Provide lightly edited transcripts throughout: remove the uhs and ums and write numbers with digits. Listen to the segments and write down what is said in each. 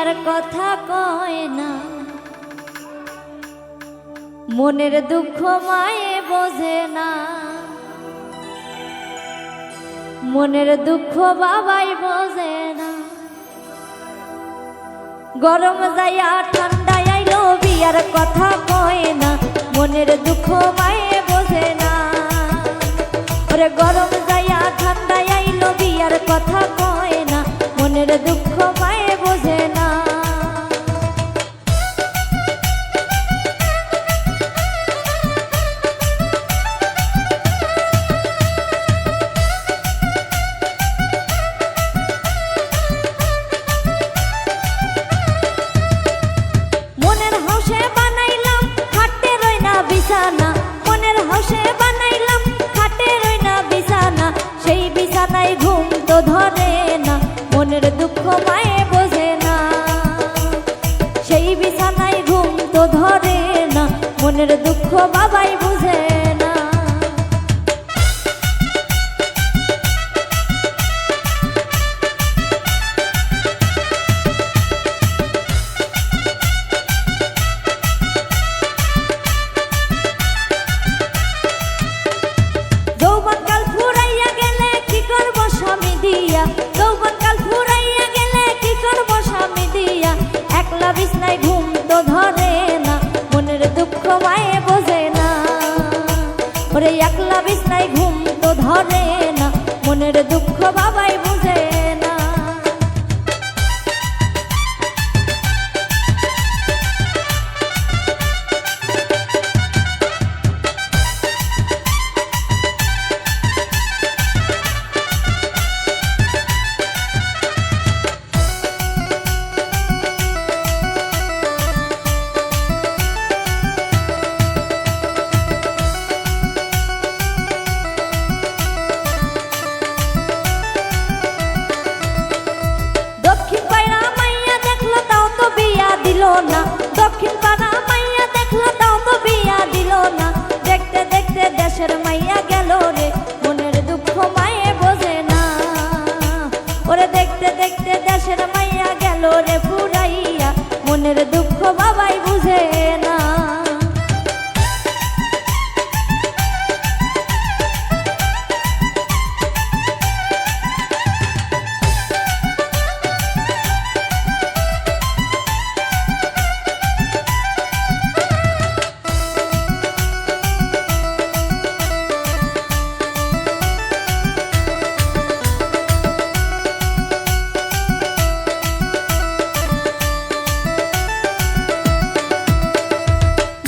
বিয়ার কথা কয় না, মনের দুঃখ মায়ে বোঝে না, মনের দুঃখ বাবাই বোঝে না। গরম যাইয়া ঠান্ডা আইলো বিয়ার কথা কয় না, মনের দুঃখ মায়ে বোঝে না। ওরে গরম যাইয়া ঠান্ডা আইলো বিয়ার কথা কয় না, মনের দুঃখ মায়ে বোঝে না। মনের হাউসে বানাইলাম খাটে রই না বিছানা, মনের হাউসে বানাইলাম খাটে রই না বিছানা, সেই বিছানায় ঘুম তো ধরে না, মনের দুঃখ মায়ে বোঝে না। সেই বিছানায় ঘুম তো ধরে না, মনের দুঃখ বাবাই বুঝে না। যৌবনকাল ফুরাইয়া গেলে কি করব স্বামী দিয়া, যৌবনকাল ফুরাইয়া গেলে কি করব স্বামী দিয়া, একলা বিছনায় ঘুম তো ধরে না, মনের দুঃখ মায়ে বোঝে না। ওরে একলা বিছনায় ঘুম তো ধরে না, মনের দুঃখ বাবাই বুঝে না। দক্ষিণ পাড়া মাইয়া দেখলো তাও তো বিয়া দিল না, দক্ষিণ পাড়া মাইয়া দেখলো তাও তো বিয়া দিল না, দেখতে দেখতে দেশের মাইয়া গেল রে, মনের দুঃখ মায়ে বোঝে না। ওরে দেখতে দেখতে দেশের মাইয়া গেল রে ফুরাইয়া, মনের দুঃখ বাবাই বুঝে না।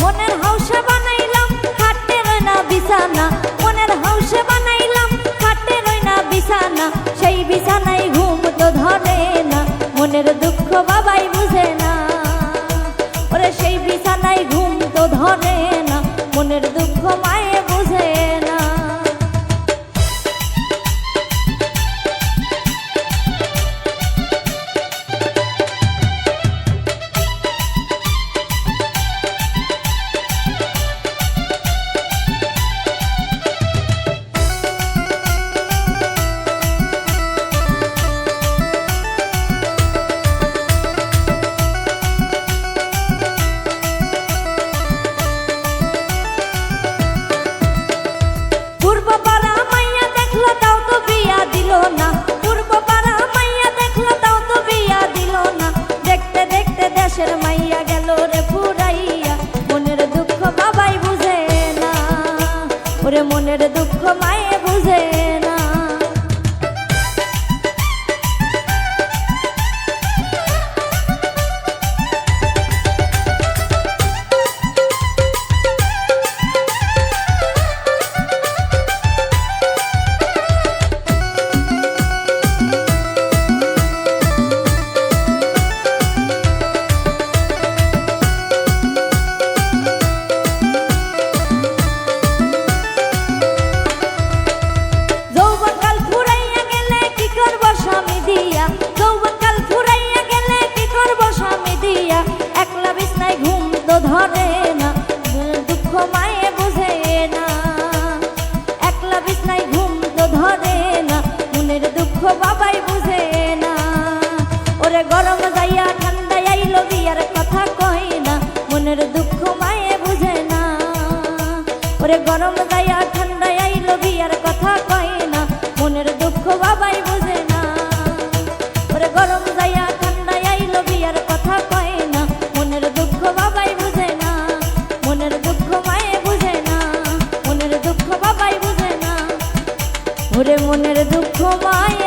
মনের হাউসে বানাইলাম খাটে রই না বিছানা, মনের হাউসে বানাইলাম খাটে রই না বিছানা, সেই বিছানায় ঘুম তো ধরে না, মনের দুঃখ বাবাই বুঝে না। ওরে সেই বিছানায় ঘুম তো ধরে না, মনের দুঃখ মায়ে বুঝে না। গরম যাইয়া ঠান্ডা আইলো বিয়ার কথা কয় না মনের দুঃখ বাবাই বুঝে না ওরে গরম যাইয়া ঠান্ডা আইলো বিয়ার কথা কয় না মনের দুঃখ বাবাই বুঝে না মনের দুঃখ মায়ে বুঝে না মনের দুঃখ বাবাই বুঝে না ওরে মনের দুঃখ মায়ে